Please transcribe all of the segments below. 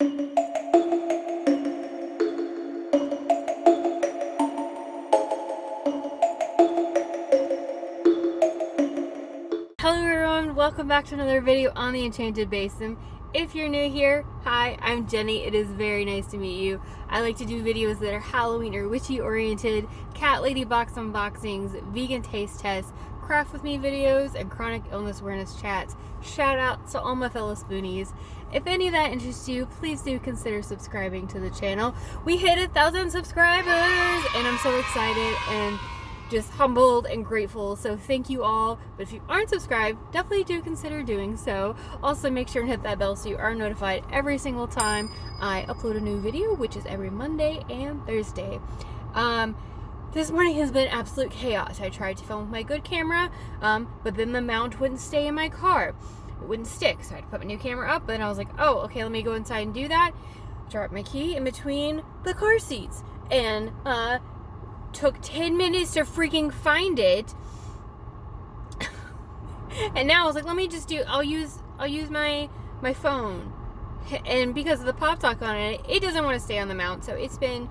Hello everyone, welcome back to another video on the Enchanted Basin. If you're new here, hi, I'm Jenny. It is very nice to meet you. I like to do videos that are Halloween or witchy oriented, cat lady box unboxings, vegan taste tests, craft with me videos, and chronic illness awareness chats. Shout out to all my fellow spoonies. If any of that interests you, please do consider subscribing to the channel. We hit 1,000 subscribers and I'm so excited and just humbled and grateful, so thank you all. But if you aren't subscribed, definitely do consider doing so. Also make sure and hit that bell so you are notified every single time I upload a new video, which is every Monday and Thursday. This morning has been absolute chaos. I tried to film with my good camera, but then the mount wouldn't stay in my car. It wouldn't stick, so I had to put my new camera up, and I was like, oh, okay, let me go inside and do that. Dropped my key in between the car seats, and took 10 minutes to freaking find it. And now I was like, let me just do, I'll use my phone. And because of the pop talk on it, it doesn't want to stay on the mount, so it's been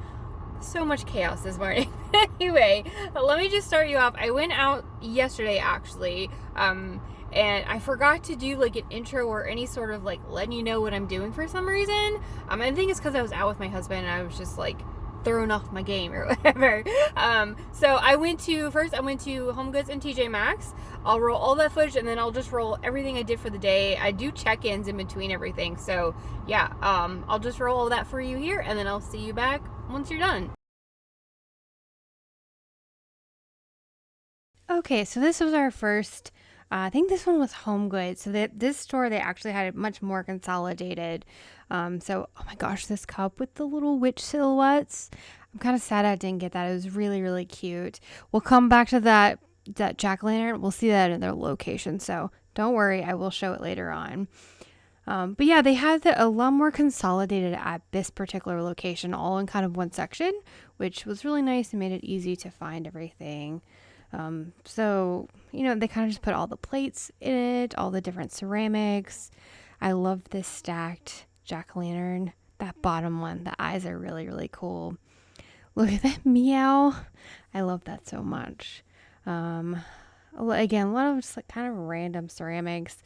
so much chaos this morning. Anyway, let me just start you off. I went out yesterday actually, and I forgot to do like an intro or any sort of like letting you know what I'm doing for some reason. I think it's because I was out with my husband and I was just like thrown off my game or whatever. So I went to HomeGoods and TJ Maxx. I'll roll all that footage and then I'll just roll everything I did for the day. I do check-ins in between everything, so yeah, I'll just roll all that for you here and then I'll see you back once you're done. Okay, so this was our first, I think this one was HomeGoods. So this store, they actually had it much more consolidated. So, oh my gosh, this cup with the little witch silhouettes. I'm kind of sad I didn't get that. It was really, really cute. We'll come back to that jack-o'-lantern. We'll see that in their location. So don't worry, I will show it later on. But yeah, they had a lot more consolidated at this particular location, all in kind of one section, which was really nice and made it easy to find everything. So, you know, they kind of just put all the plates in it, all the different ceramics. I love this stacked jack-o'-lantern. That bottom one, the eyes are really, really cool. Look at that meow. I love that so much. Again, a lot of just like kind of random ceramics.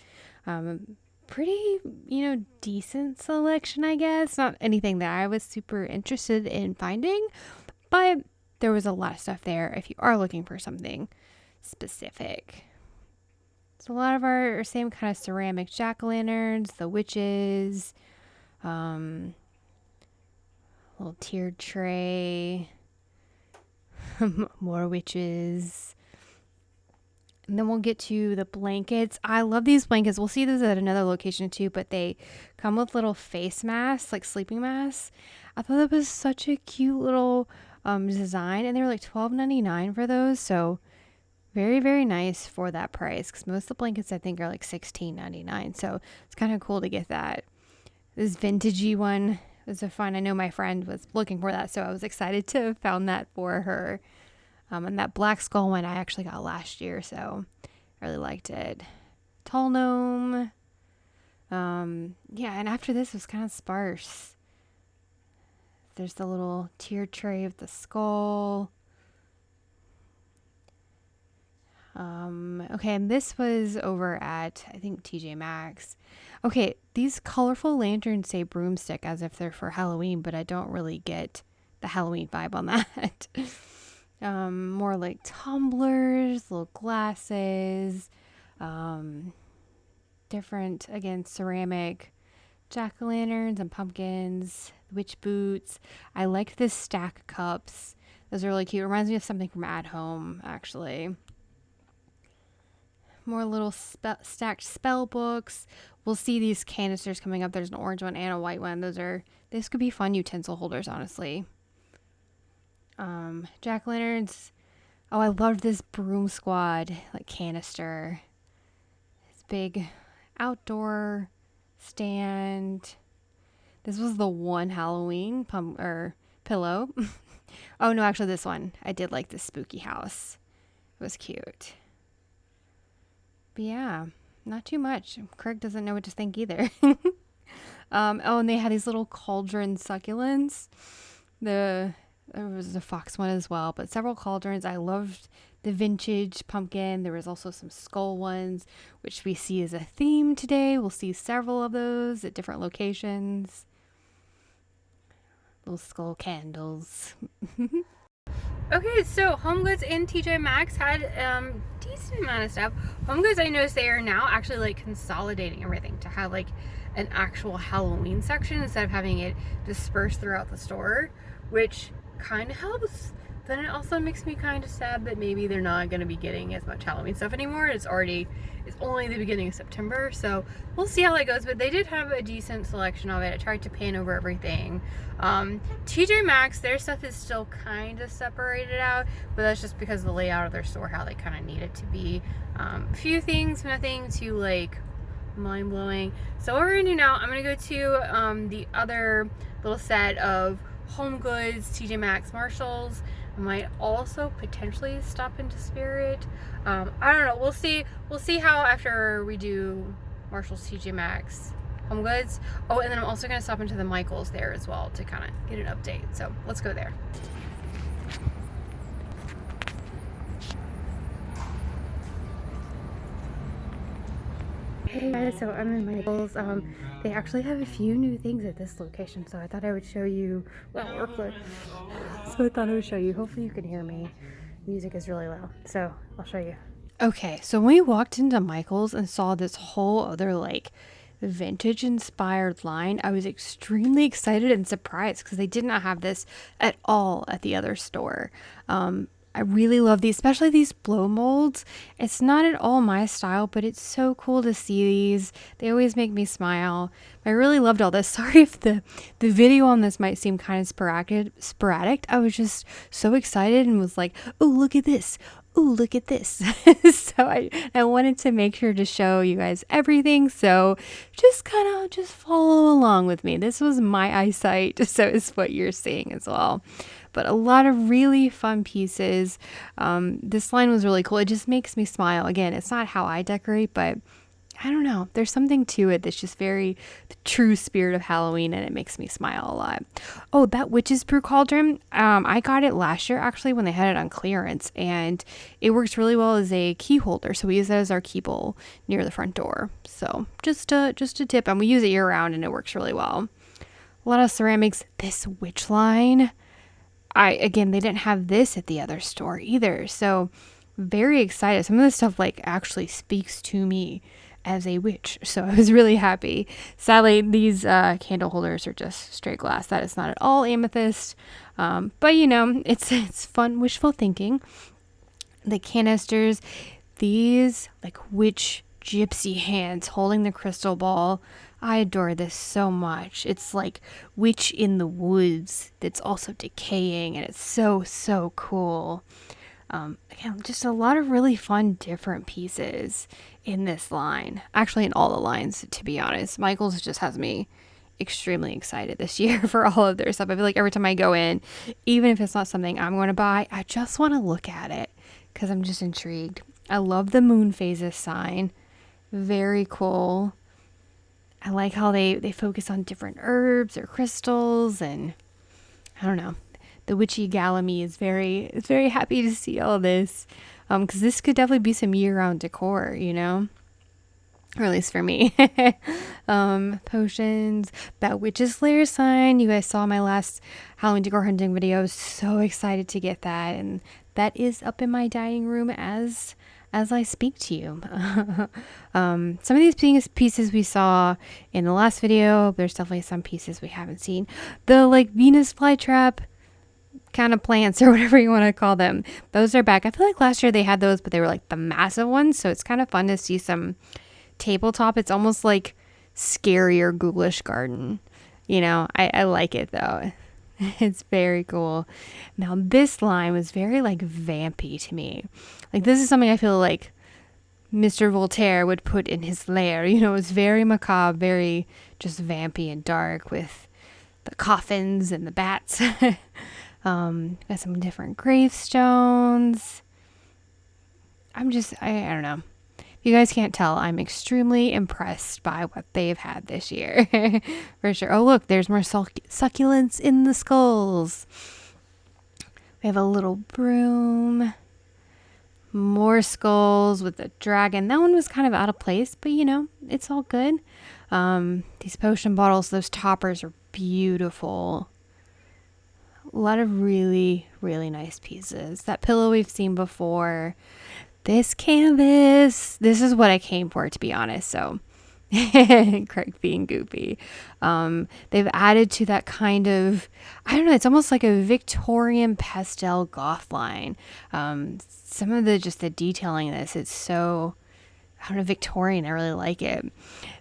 Pretty, decent selection, I guess. Not anything that I was super interested in finding, but there was a lot of stuff there if you are looking for something specific. So a lot of our same kind of ceramic jack-o'-lanterns, the witches, little tiered tray, more witches. And then we'll get to the blankets. I love these blankets. We'll see this at another location too, but they come with little face masks, like sleeping masks. I thought that was such a cute little design, and they were like $12.99 for those, so very, very nice for that price, because most of the blankets I think are like $16.99, so it's kind of cool to get that. This vintagey one was a fun. I know my friend was looking for that, so I was excited to have found that for her. And that black skull one I actually got last year, so I really liked it. Tall gnome. Yeah, and after this was kind of sparse. There's the little tiered tray of the skull. Okay, and this was over at, I think, TJ Maxx. Okay, these colorful lanterns say broomstick as if they're for Halloween, but I don't really get the Halloween vibe on that. More like tumblers, little glasses, different, again, ceramic jack-o'-lanterns and pumpkins, witch boots. I like this stack of cups. Those are really cute. It reminds me of something from At Home, actually. More little stacked spell books. We'll see these canisters coming up. There's an orange one and a white one. This could be fun utensil holders, honestly. Jack-o'-lanterns. Oh, I love this broom squad like canister. It's big outdoor stand. This was the one Halloween pillow. Oh no, actually this one. I did like this spooky house. It was cute. But yeah, not too much. Craig doesn't know what to think either. Oh, and they had these little cauldron succulents. There was a fox one as well, but several cauldrons. I loved the vintage pumpkin. There was also some skull ones, which we see as a theme today. We'll see several of those at different locations. Little skull candles. Okay, so HomeGoods and TJ Maxx had decent amount of stuff. HomeGoods, I noticed they are now actually like consolidating everything to have like an actual Halloween section instead of having it dispersed throughout the store, which kind of helps. Then it also makes me kind of sad that maybe they're not going to be getting as much Halloween stuff anymore. It's only the beginning of September, so we'll see how that goes. But they did have a decent selection of it. I tried to pan over everything. TJ Maxx, their stuff is still kind of separated out, but that's just because of the layout of their store, how they kind of need it to be. A few things, nothing too like mind-blowing. So what we're gonna do now, I'm gonna go to the other little set of HomeGoods, TJ Maxx, Marshalls. I might also potentially stop into Spirit. I don't know. We'll see how after we do Marshalls, TJ Maxx, HomeGoods. Oh, and then I'm also going to stop into the Michaels there as well to kind of get an update. So let's go there. Hey guys, so I'm in Michaels. They actually have a few new things at this location, so I thought I would show you. Well, so I thought I would show you. Hopefully you can hear me. Music is really loud, so I'll show you. Okay, so when we walked into Michaels and saw this whole other like vintage inspired line, I was extremely excited and surprised because they did not have this at all at the other store. I really love these, especially these blow molds. It's not at all my style, but it's so cool to see these. They always make me smile. I really loved all this. Sorry if the video on this might seem kind of sporadic. I was just so excited and was like, oh, look at this. Oh, look at this. So I wanted to make sure to show you guys everything. So just kind of follow along with me. This was my eyesight, so it's what you're seeing as well. But a lot of really fun pieces. This line was really cool. It just makes me smile. Again, it's not how I decorate, but I don't know. There's something to it that's just very the true spirit of Halloween, and it makes me smile a lot. Oh, that witch's brew cauldron. I got it last year actually when they had it on clearance, and it works really well as a key holder. So we use that as our key bowl near the front door. So just a tip, and we use it year round, and it works really well. A lot of ceramics. This witch line. Again, they didn't have this at the other store either. So very excited. Some of this stuff like actually speaks to me as a witch. So I was really happy. Sadly, these candle holders are just straight glass. That is not at all amethyst. But you know, it's fun wishful thinking. The canisters, these like witch gypsy hands holding the crystal ball. I adore this so much. It's like witch in the woods that's also decaying, and it's so cool. Again, just a lot of really fun different pieces in this line. Actually, in all the lines, to be honest. Michaels just has me extremely excited this year for all of their stuff. I feel like every time I go in, even if it's not something I'm going to buy, I just want to look at it because I'm just intrigued. I love the moon phases sign. Very cool. I like how they focus on different herbs or crystals, and I don't know. The witchy Galamy is very happy to see all this, because this could definitely be some year-round decor, you know, or at least for me. Potions, that witch's lair sign. You guys saw my last Halloween Decor Hunting video. I was so excited to get that, and that is up in my dining room as I speak to you. Some of these pieces we saw in the last video. There's definitely some pieces we haven't seen. The like Venus flytrap kind of plants or whatever you want to call them. Those are back. I feel like last year they had those, but they were like the massive ones. So it's kind of fun to see some tabletop. It's almost like scarier ghoulish garden. You know, I like it though. It's very cool. Now this line was very like vampy to me. Like this is something I feel like Mr. Voltaire would put in his lair. You know, it's very macabre, very just vampy and dark with the coffins and the bats. Got some different gravestones. I don't know. You guys can't tell. I'm extremely impressed by what they've had this year. For sure. Oh, look, there's more succulents in the skulls. We have a little broom. More skulls with a dragon. That one was kind of out of place, but you know, it's all good. These potion bottles, those toppers are beautiful. A lot of really, really nice pieces. That pillow we've seen before. This canvas, this is what I came for, to be honest. So, Craig being goofy. They've added to that kind of, I don't know, it's almost like a Victorian pastel goth line. Some of the detailing in this, it's so, I don't know, Victorian. I really like it.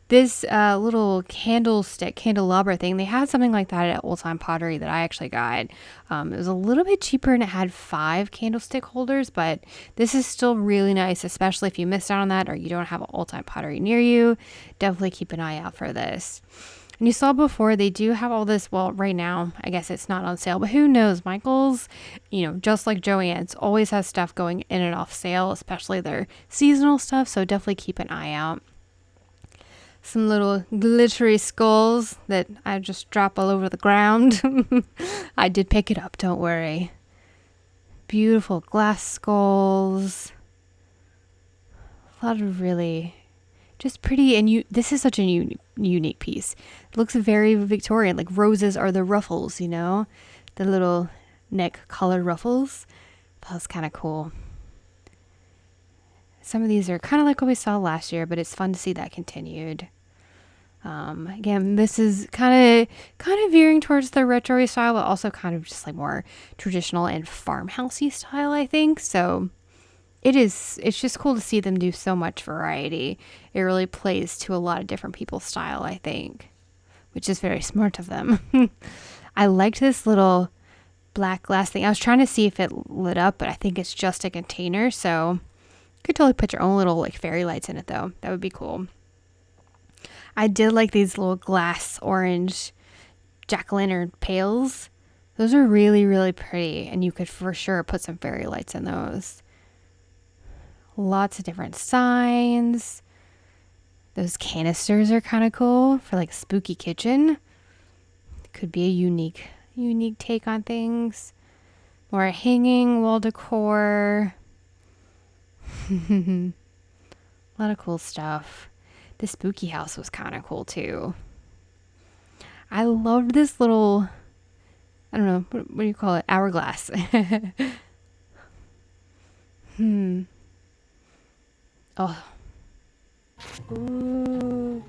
This little candelabra thing, they had something like that at Old Time Pottery that I actually got. It was a little bit cheaper and it had 5 candlestick holders, but this is still really nice, especially if you missed out on that or you don't have an Old Time Pottery near you. Definitely keep an eye out for this. And you saw before, they do have all this, well, right now, I guess it's not on sale, but who knows? Michael's, you know, just like Joann's, always has stuff going in and off sale, especially their seasonal stuff, so definitely keep an eye out. Some little glittery skulls that I just drop all over the ground. I did pick it up, don't worry. Beautiful glass skulls. A lot of really just pretty, and this is such a unique piece. It looks very Victorian, like roses are the ruffles, you know? The little neck colored ruffles. That was kind of cool. Some of these are kind of like what we saw last year, but it's fun to see that continued. Again, this is kind of veering towards the retro style, but also kind of just like more traditional and farmhousey style, I think. So it's just cool to see them do so much variety. It really plays to a lot of different people's style, I think, which is very smart of them. I liked this little black glass thing. I was trying to see if it lit up, but I think it's just a container, so you could totally put your own little like fairy lights in it though. That would be cool. I did like these little glass orange jack-o'-lantern pails. Those are really, really pretty, and you could for sure put some fairy lights in those. Lots of different signs. Those canisters are kind of cool for like a spooky kitchen. Could be a unique take on things. More hanging wall decor. A lot of cool stuff. The spooky house was kind of cool too. I loved this little, I don't know, what do you call it? Hourglass. Oh. Ooh.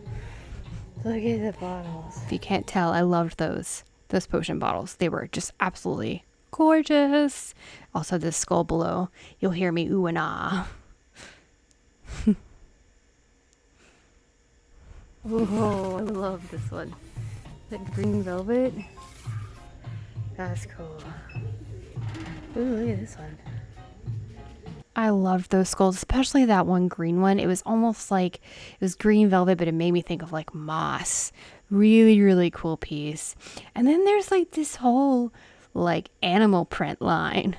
Look at the bottles. If you can't tell, I loved those potion bottles. They were just absolutely gorgeous. Also, this skull below. You'll hear me ooh and ah. Oh, I love this one. That green velvet. That's cool. Ooh, look at this one. I loved those skulls, especially that one green one. It was almost like it was green velvet, but it made me think of like moss. Really, really cool piece. And then there's like this whole like animal print line,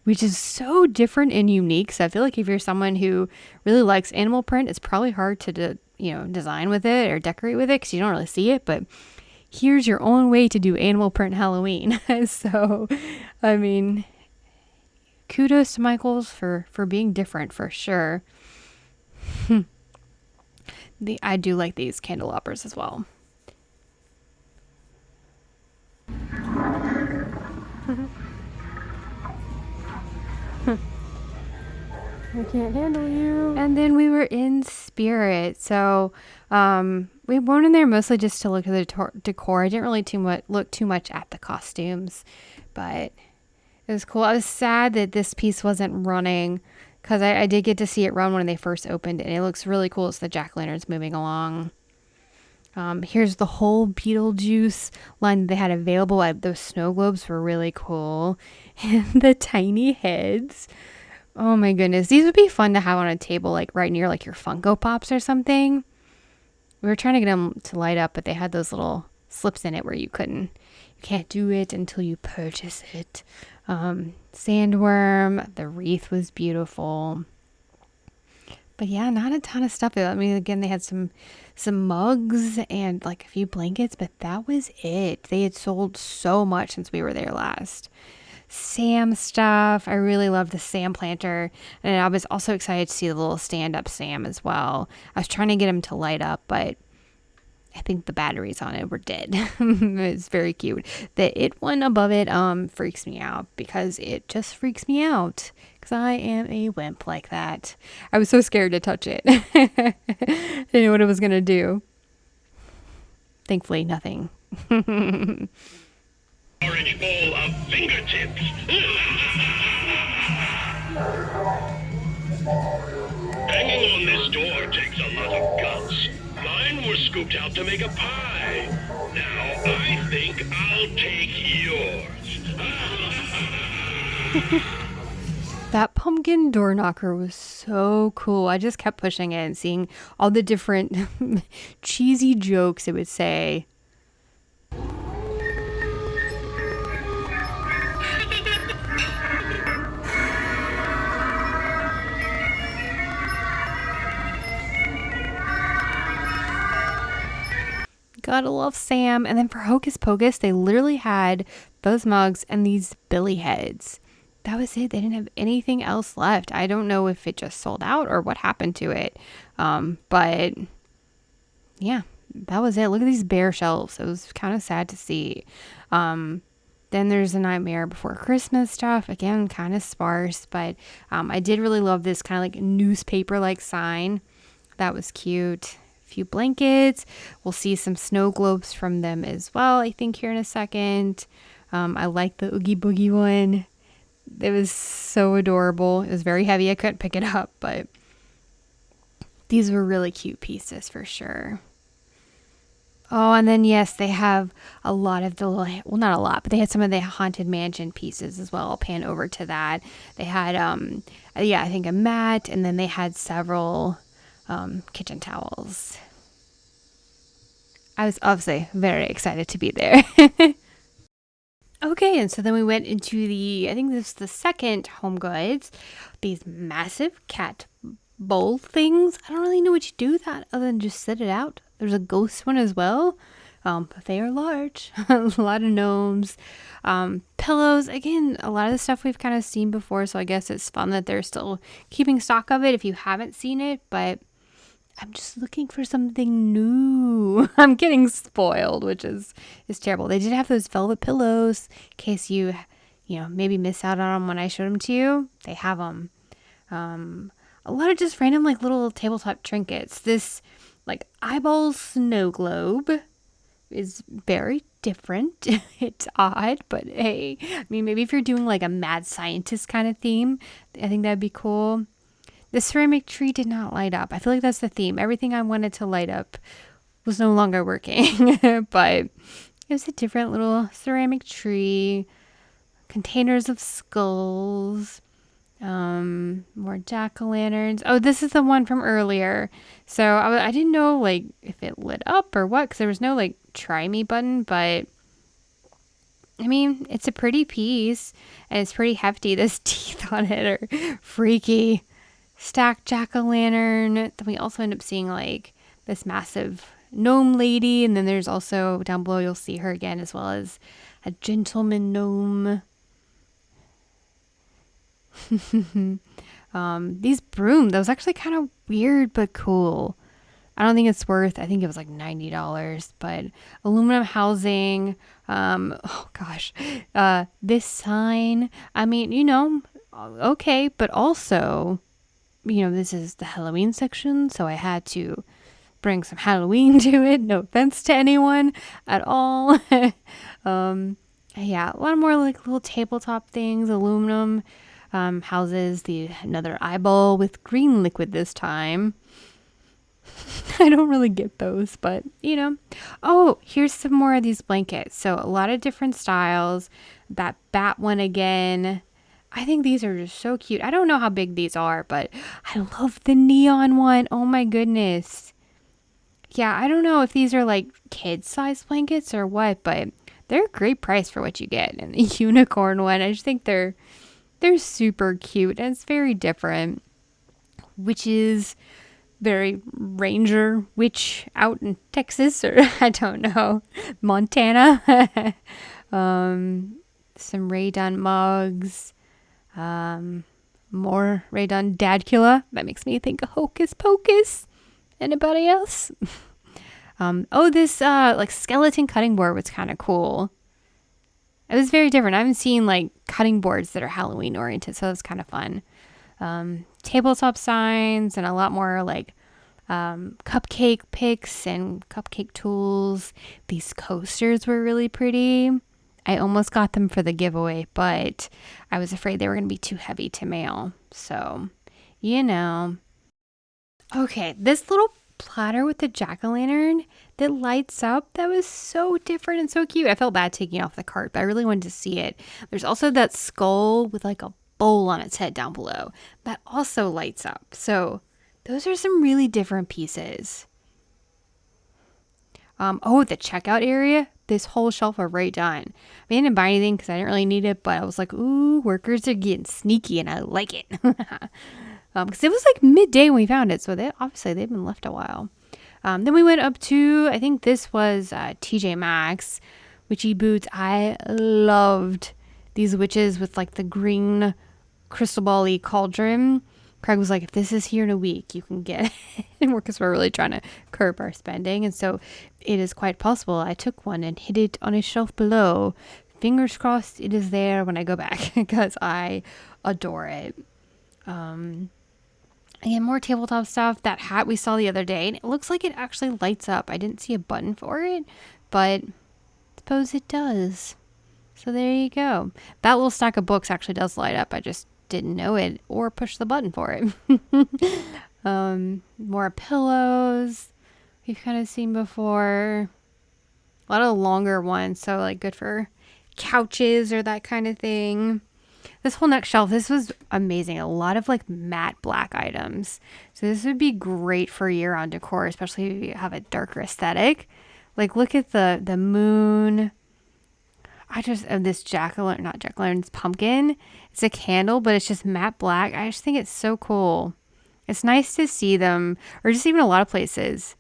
which is so different and unique. So I feel like if you're someone who really likes animal print, it's probably hard to design with it or decorate with it because you don't really see it. But here's your own way to do animal print Halloween. So, I mean, kudos to Michaels for being different for sure. I do like these candelabras as well. I can't handle you. And then we were in Spirit. So we went in there mostly just to look at the decor. I didn't really look too much at the costumes, but it was cool. I was sad that this piece wasn't running because I did get to see it run when they first opened it. And it looks really cool. It's the jack-o'-lanterns moving along. Here's the whole Beetlejuice line that they had available. Those snow globes were really cool. And the tiny heads. Oh my goodness. These would be fun to have on a table, like right near like your Funko Pops or something. We were trying to get them to light up, but they had those little slips in it where you can't do it until you purchase it. Sandworm, the wreath was beautiful. But yeah, not a ton of stuff. I mean, again, they had some mugs and like a few blankets, but that was it. They had sold so much since we were there last. Sam stuff. I really love the Sam planter. And I was also excited to see the little stand-up Sam as well. I was trying to get him to light up, but I think the batteries on it were dead. It's very cute. The it one above it freaks me out because it just freaks me out because I am a wimp like that. I was so scared to touch it. Didn't know what it was gonna do. Thankfully, nothing. Orange bowl of fingertips. Hanging on this door takes a lot of guts. Mine were scooped out to make a pie. Now I think I'll take yours. That pumpkin door knocker was so cool. I just kept pushing it and seeing all the different cheesy jokes it would say. Gotta love Sam. And then for Hocus Pocus, they literally had those mugs and these Billy heads. That was it. They didn't have anything else left. I don't know if it just sold out or what happened to it. But yeah, that was it. Look at these bare shelves. It was kind of sad to see. Then there's the Nightmare Before Christmas stuff. Again, kind of sparse, but I did really love this kind of like newspaper-like sign. That was cute. Few blankets. We'll see some snow globes from them as well, I think, here in a second. I like the Oogie Boogie one. It was so adorable. It was very heavy. I couldn't pick it up, but these were really cute pieces for sure. Oh, and then yes, they have a lot of the little, well, not a lot, but they had some of the Haunted Mansion pieces as well. I'll pan over to that. They had, I think a mat, and then they had several kitchen towels. I was obviously very excited to be there. Okay, and so then we went into I think this is the second HomeGoods, these massive cat bowl things. I don't really know what you do with that other than just sit it out. There's a ghost one as well. But they are large. A lot of gnomes. Pillows. Again, a lot of the stuff we've kind of seen before, so I guess it's fun that they're still keeping stock of it if you haven't seen it, but I'm just looking for something new. I'm getting spoiled, which is terrible. They did have those velvet pillows in case you maybe miss out on them when I showed them to you. They have them. A lot of just random like little tabletop trinkets. This like eyeball snow globe is very different. It's odd, but hey, I mean, maybe if you're doing like a mad scientist kind of theme, I think that'd be cool. The ceramic tree did not light up. I feel like that's the theme. Everything I wanted to light up was no longer working, but it was a different little ceramic tree, containers of skulls, more jack-o'-lanterns. Oh, this is the one from earlier. So I didn't know like if it lit up or what, because there was no like try me button, but I mean, it's a pretty piece and it's pretty hefty. Those teeth on it are freaky. Stacked jack-o'-lantern. Then we also end up seeing like this massive gnome lady, and then there's also down below you'll see her again, as well as a gentleman gnome. These broom, that was actually kind of weird but cool. I don't think it's worth, I think it was like $90, but aluminum housing. Oh gosh, this sign, I mean, okay, but also, this is the Halloween section, so I had to bring some Halloween to it. No offense to anyone at all. Yeah, a lot more like little tabletop things, aluminum houses, another eyeball with green liquid this time. I don't really get those, but Oh, here's some more of these blankets. So a lot of different styles. That bat one again. I think these are just so cute. I don't know how big these are, but I love the neon one. Oh my goodness. Yeah, I don't know if these are like kid-sized blankets or what, but they're a great price for what you get. And the unicorn one, I just think they're super cute and it's very different. witches, very ranger witch out in Texas, or I don't know, Montana. Some Raydun mugs, more Raydun Dadcula. That makes me think of Hocus Pocus. Anybody else? This like skeleton cutting board was kind of cool. It was very different. I haven't seen like cutting boards that are Halloween oriented, so it was kind of fun. Tabletop signs and a lot more like cupcake picks and cupcake tools. These coasters were really pretty. I almost got them for the giveaway, but I was afraid they were going to be too heavy to mail. So, Okay, this little platter with the jack-o'-lantern that lights up, that was so different and so cute. I felt bad taking it off the cart, but I really wanted to see it. There's also that skull with like a bowl on its head down below that also lights up. So those are some really different pieces. The checkout area, this whole shelf are right done. I didn't buy anything because I didn't really need it, but I was like, ooh, workers are getting sneaky and I like it. Because it was like midday when we found it, so they've been left a while. Then we went up to, I think this was TJ Maxx, witchy boots. I loved these witches with like the green crystal ball-y cauldron. Craig was like, if this is here in a week, you can get it. And because we're really trying to curb our spending. And so it is quite possible I took one and hid it on a shelf below. Fingers crossed it is there when I go back because I adore it. Again, more tabletop stuff. That hat we saw the other day, and it looks like it actually lights up. I didn't see a button for it, but I suppose it does. So there you go. That little stack of books actually does light up. I just didn't know it or push the button for it. More pillows we've kind of seen before. A lot of longer ones, so like good for couches or that kind of thing. This whole next shelf, this was amazing. A lot of like matte black items. So this would be great for year-round decor, especially if you have a darker aesthetic. Like look at the moon. This jack-o'-lantern's pumpkin. It's a candle, but it's just matte black. I just think it's so cool. It's nice to see them, or just even a lot of places.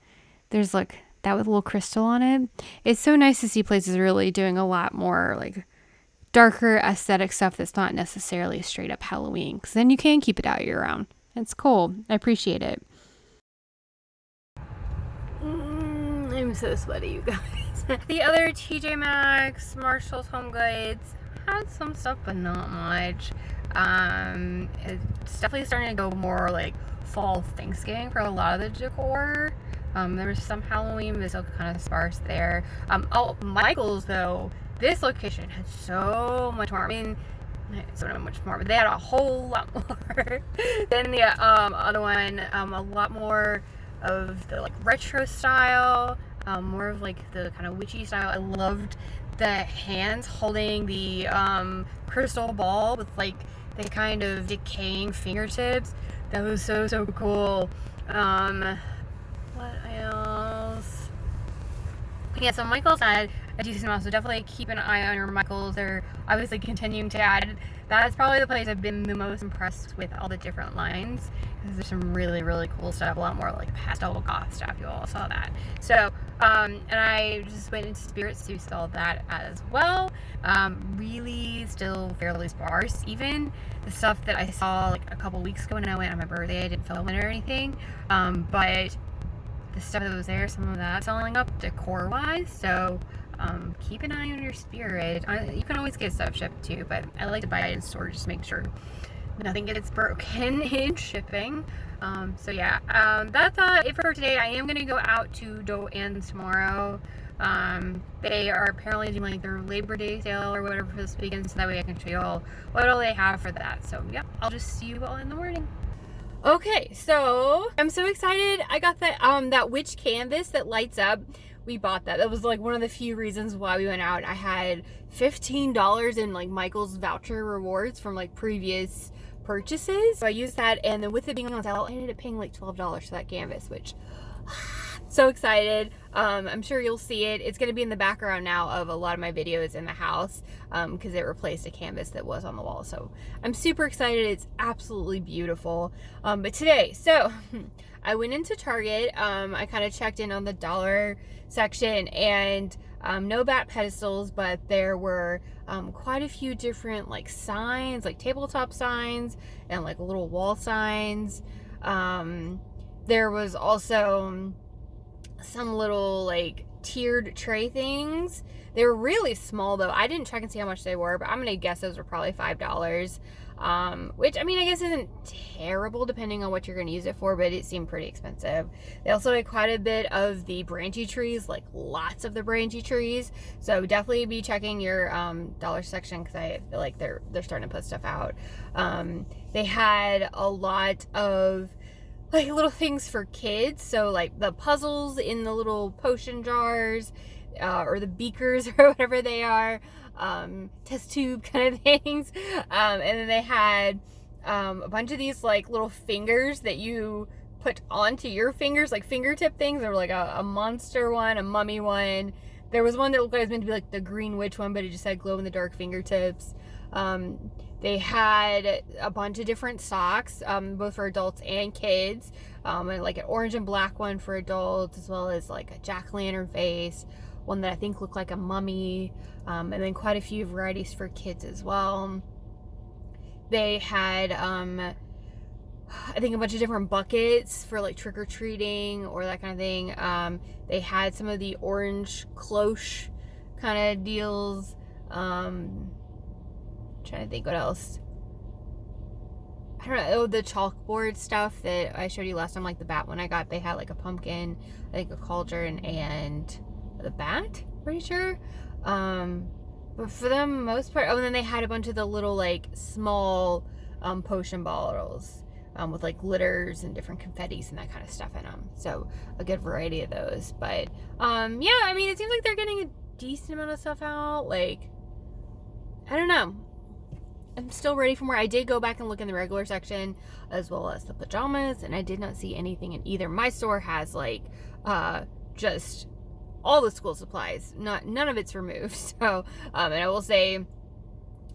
There's like that with a little crystal on it. It's so nice to see places really doing a lot more like darker aesthetic stuff that's not necessarily straight up Halloween, because then you can keep it out year round. It's cool. I appreciate it. I'm so sweaty, you guys. The other TJ Maxx, Marshall's, HomeGoods had some stuff, but not much. It's definitely starting to go more like fall Thanksgiving for a lot of the decor. There was some Halloween, but it's still kind of sparse there. Michael's though, this location had so much more. I mean, so not much more, but they had a whole lot more than the other one. A lot more of the like retro style, more of like the kind of witchy style. I loved the hands holding the crystal ball with like the kind of decaying fingertips. That was so cool. What else? Yeah, so Michael's had a decent amount, so definitely keep an eye on your Michaels. They're obviously continuing to add. That's probably the place I've been the most impressed with all the different lines, because there's some really cool stuff, a lot more like pastel goth stuff. You all saw that. So and I just went into Spirits to sell that as well. Really still fairly sparse. Even the stuff that I saw like a couple weeks ago when I went on my birthday, I didn't film it or anything, but the stuff that was there, some of that selling up decor wise. So keep an eye on your Spirit. You can always get stuff shipped too, but I like to buy it in store just to make sure nothing gets broken in shipping. So yeah, that's it for today. I am going to go out to Joann tomorrow. They are apparently doing like their Labor Day sale or whatever for this weekend, so that way I can show you all what all they have for that. So yeah, I'll just see you all in the morning. Okay, so I'm so excited. I got that witch canvas that lights up. We bought that. That was like one of the few reasons why we went out. I had $15 in like Michael's voucher rewards from like previous purchases. So I used that, and then with it being on sale, I ended up paying like $12 for that canvas, which So excited. I'm sure you'll see it. It's going to be in the background now of a lot of my videos in the house because it replaced a canvas that was on the wall. So I'm super excited. It's absolutely beautiful. But today, so I went into Target. I kind of checked in on the dollar section, and no bat pedestals, but there were quite a few different like signs, like tabletop signs and like little wall signs. There was also some little like tiered tray things. They were really small though. I didn't check and see how much they were, but I'm gonna guess those were probably $5. Which I mean, I guess isn't terrible depending on what you're gonna use it for, but it seemed pretty expensive. They also had quite a bit of the branchy trees, like lots of the branchy trees. So definitely be checking your dollar section because I feel like they're starting to put stuff out. They had a lot of like little things for kids, so like the puzzles in the little potion jars or the beakers or whatever they are, test tube kind of things, and then they had a bunch of these like little fingers that you put onto your fingers, like fingertip things. There were like a monster one, a mummy one. There was one that looked like it was meant to be like the green witch one, but it just had glow in the dark fingertips. They had a bunch of different socks, both for adults and kids, and like an orange and black one for adults, as well as like a jack-o'-lantern face, one that I think looked like a mummy, and then quite a few varieties for kids as well. They had, I think, a bunch of different buckets for like trick-or-treating or that kind of thing. They had some of the orange cloche kind of deals. Trying to think what else. I don't know. Oh, the chalkboard stuff that I showed you last time, like the bat one I got. They had like a pumpkin, I think a cauldron, and the bat. Pretty sure. But for the most part, oh, and then they had a bunch of the little like small potion bottles with like glitters and different confettis and that kind of stuff in them. So a good variety of those. But yeah, I mean, it seems like they're getting a decent amount of stuff out. Like, I don't know. I'm still ready for more. I did go back and look in the regular section as well as the pajamas, and I did not see anything in either. My store has like just all the school supplies. None of it's removed. So and I will say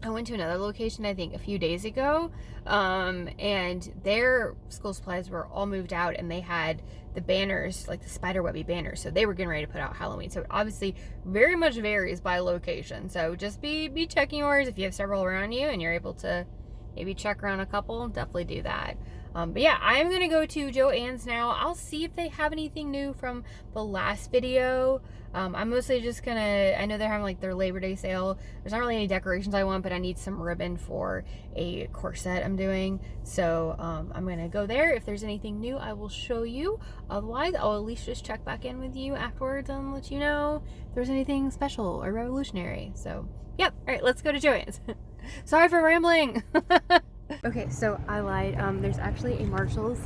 I went to another location I think a few days ago, and their school supplies were all moved out, and they had the banners, like the spiderwebby banners, so they were getting ready to put out Halloween. So it obviously very much varies by location, so just be checking yours. If you have several around you and you're able to maybe check around a couple, definitely do that. But yeah, I'm gonna go to Joann's now. I'll see if they have anything new from the last video. I'm mostly just gonna, I know they're having like their Labor Day sale. There's not really any decorations I want, but I need some ribbon for a corset I'm doing. So I'm gonna go there. If there's anything new, I will show you. Otherwise, I'll at least just check back in with you afterwards and let you know if there's anything special or revolutionary. So yep, all right, let's go to Joann's. Sorry for rambling. Okay, so I lied. There's actually a Marshall's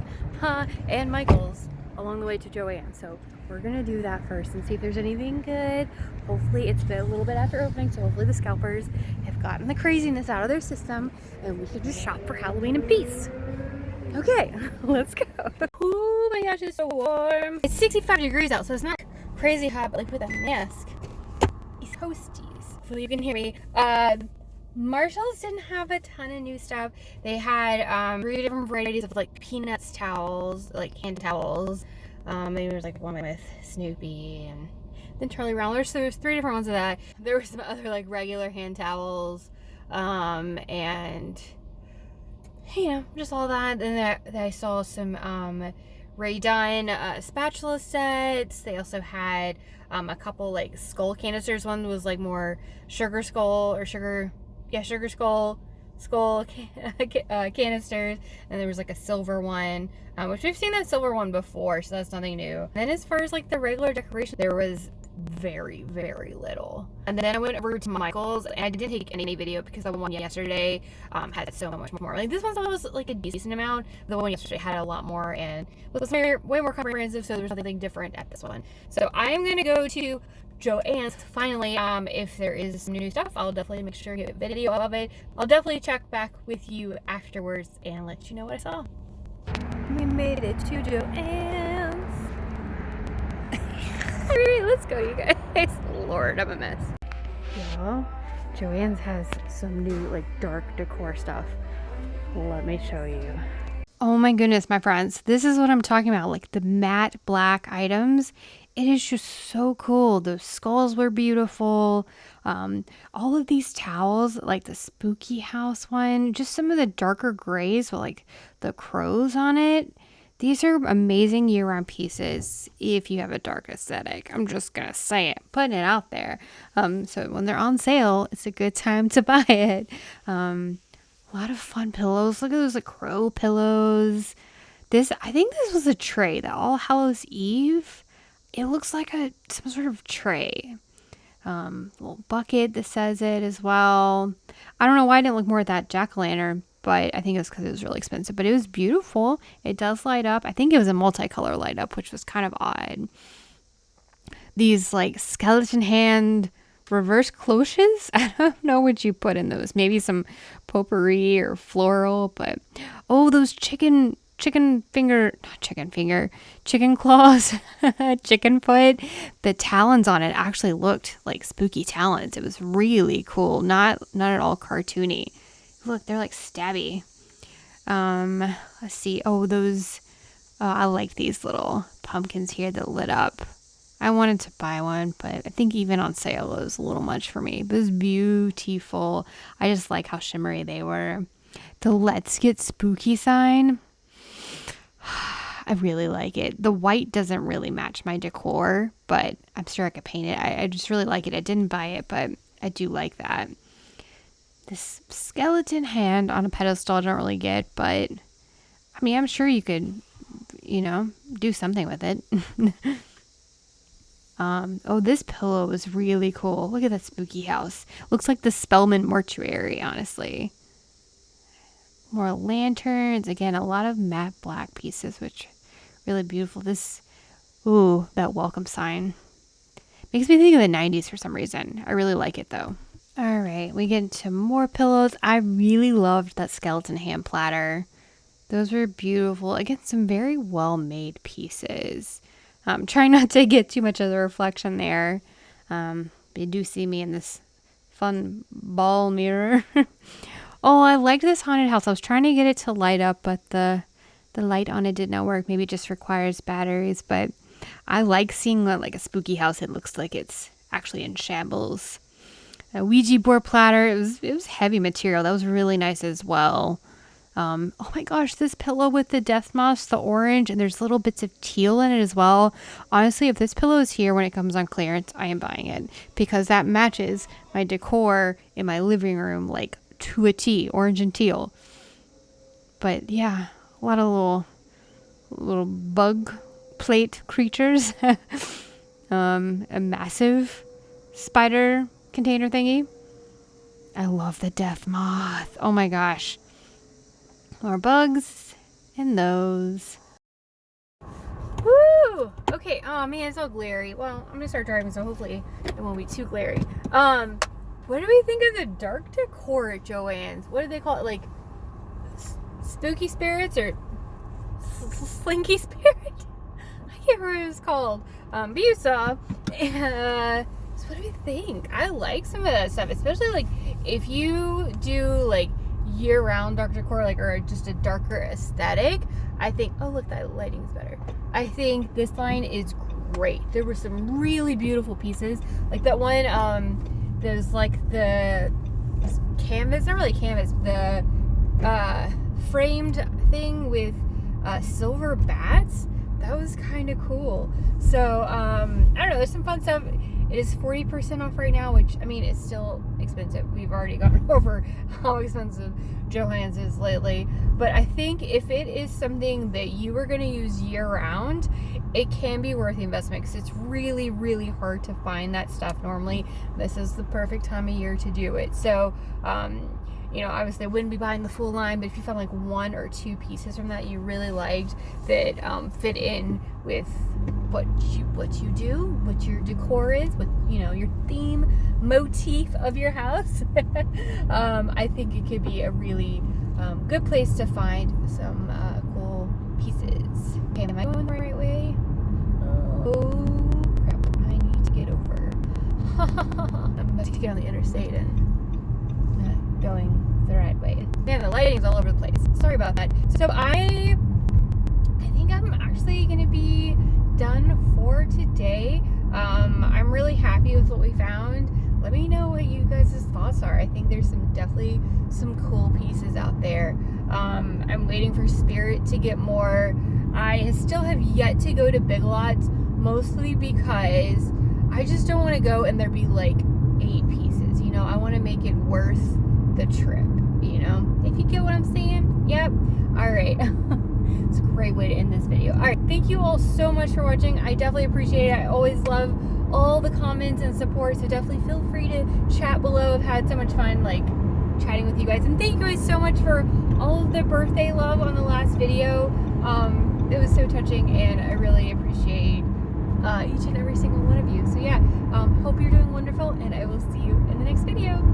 and Michael's along the way to Joann. So we're gonna do that first and see if there's anything good. Hopefully, it's been a little bit after opening, so hopefully the scalpers have gotten the craziness out of their system and we can just shop for Halloween in peace. Okay, let's go. Oh my gosh, it's so warm. It's 65 degrees out, so it's not crazy hot, but like with a mask, it's toasties. Hopefully you can hear me. Marshall's didn't have a ton of new stuff. They had 3 different varieties of like Peanuts towels, like hand towels. Maybe there's like one with Snoopy and then Charlie Brown. So there's 3 different ones of that. There were some other like regular hand towels, and you know, just all that. And then I saw some Ray Dunn spatula sets. They also had a couple like skull canisters. One was like more sugar skull canisters, and there was like a silver one, which we've seen that silver one before, so that's nothing new. And then as far as like the regular decoration, there was very, very little. And then I went over to Michael's, and I didn't take any video because the one yesterday had so much more. Like this one was like a decent amount. The one yesterday had a lot more and was way more comprehensive, so there was something different at this one. So I am gonna go to Joann's finally. If there is some new stuff, I'll definitely make sure to get a video of it. I'll definitely check back with you afterwards and let you know what I saw. We made it to Joann's. Alright, let's go, you guys. Lord, I'm a mess. Yeah, Joann's has some new, like, dark decor stuff. Let me show you. Oh my goodness, my friends. This is what I'm talking about. Like the matte black items. It is just so cool. Those skulls were beautiful. All of these towels, like the spooky house one, just some of the darker grays with like the crows on it. These are amazing year-round pieces if you have a dark aesthetic. I'm just going to say it, putting it out there. So when they're on sale, it's a good time to buy it. A lot of fun pillows. Look at those like crow pillows. I think this was a tray, the All Hallows Eve. It looks like some sort of tray. Little bucket that says it as well. I don't know why I didn't look more at that jack-o'-lantern, but I think it was because it was really expensive. But it was beautiful. It does light up. I think it was a multicolor light up, which was kind of odd. These like skeleton hand reverse cloches. I don't know what you put in those. Maybe some potpourri or floral, but those chicken claws, chicken foot. The talons on it actually looked like spooky talons. It was really cool. Not at all cartoony. Look, they're like stabby. Let's see. Those. I like these little pumpkins here that lit up. I wanted to buy one, but I think even on sale it was a little much for me. But it was beautiful. I just like how shimmery they were. The Let's Get Spooky sign. I really like it. The white doesn't really match my decor, but I'm sure I could paint it. I just really like it. I didn't buy it, but I do like that. This skeleton hand on a pedestal I don't really get, but I mean, I'm sure you could, do something with it. This pillow is really cool. Look at that spooky house. Looks like the Spellman mortuary, honestly. More lanterns. Again, a lot of matte black pieces, which really beautiful. That welcome sign. Makes me think of the 90s for some reason. I really like it though. All right, we get into more pillows. I really loved that skeleton hand platter. Those were beautiful. Again, some very well-made pieces. Trying not to get too much of the reflection there. You do see me in this fun ball mirror. I liked this haunted house. I was trying to get it to light up, but the light on it did not work. Maybe it just requires batteries, but I like seeing like a spooky house. It looks like it's actually in shambles. A Ouija board platter. It was heavy material. That was really nice as well. Oh my gosh, this pillow with the death moss, the orange, and there's little bits of teal in it as well. Honestly, if this pillow is here when it comes on clearance, I am buying it because that matches my decor in my living room like to a T, orange and teal. But yeah, a lot of little bug plate creatures. A massive spider container thingy. I love the death moth. Oh my gosh. More bugs and those. Woo! Okay, oh man, it's all glary. Well, I'm gonna start driving, so hopefully it won't be too glary. What do we think of the dark decor at Joann's? What do they call it? Like spooky spirits or slinky spirit? I can't remember what it's called. But you saw. So what do we think? I like some of that stuff, especially like if you do like year-round dark decor, like, or just a darker aesthetic. I think, look, that lighting's better. I think this line is great. There were some really beautiful pieces, like that one. There's like the canvas, not really canvas, the framed thing with silver bats. That was kind of cool. So I don't know. There's some fun stuff. It is 40% off right now, which, I mean, it's still expensive. We've already gone over how expensive Joann's is lately. But I think if it is something that you are going to use year-round, it can be worth the investment because it's really, really hard to find that stuff normally. This is the perfect time of year to do it. So, obviously I wouldn't be buying the full line, but if you found like one or two pieces from that you really liked that fit in with what you do, what your decor is, what your theme motif of your house, I think it could be a really good place to find some cool pieces. Okay, am I going the right way? Oh crap! I'm about to get on the interstate and not going the right way. Man, the lighting's all over the place. Sorry about that. So I think I'm actually gonna be done for today. I'm really happy with what we found. Let me know what you guys' thoughts are. I think there's definitely some cool pieces out there. I'm waiting for Spirit to get more. I still have yet to go to Big Lots, mostly because I just don't want to go and there be like 8 pieces. You know, I want to make it worth the trip. You know, if you get what I'm saying. Yep. All right. It's a great way to end this video. All right, thank you all so much for watching. I definitely appreciate it. I always love all the comments and support, so definitely feel free to chat below. I've had so much fun like chatting with you guys, and thank you guys so much for all of the birthday love on the last video. It was so touching, and I really appreciate each and every single one of you. So yeah, hope you're doing wonderful, and I will see you in the next video.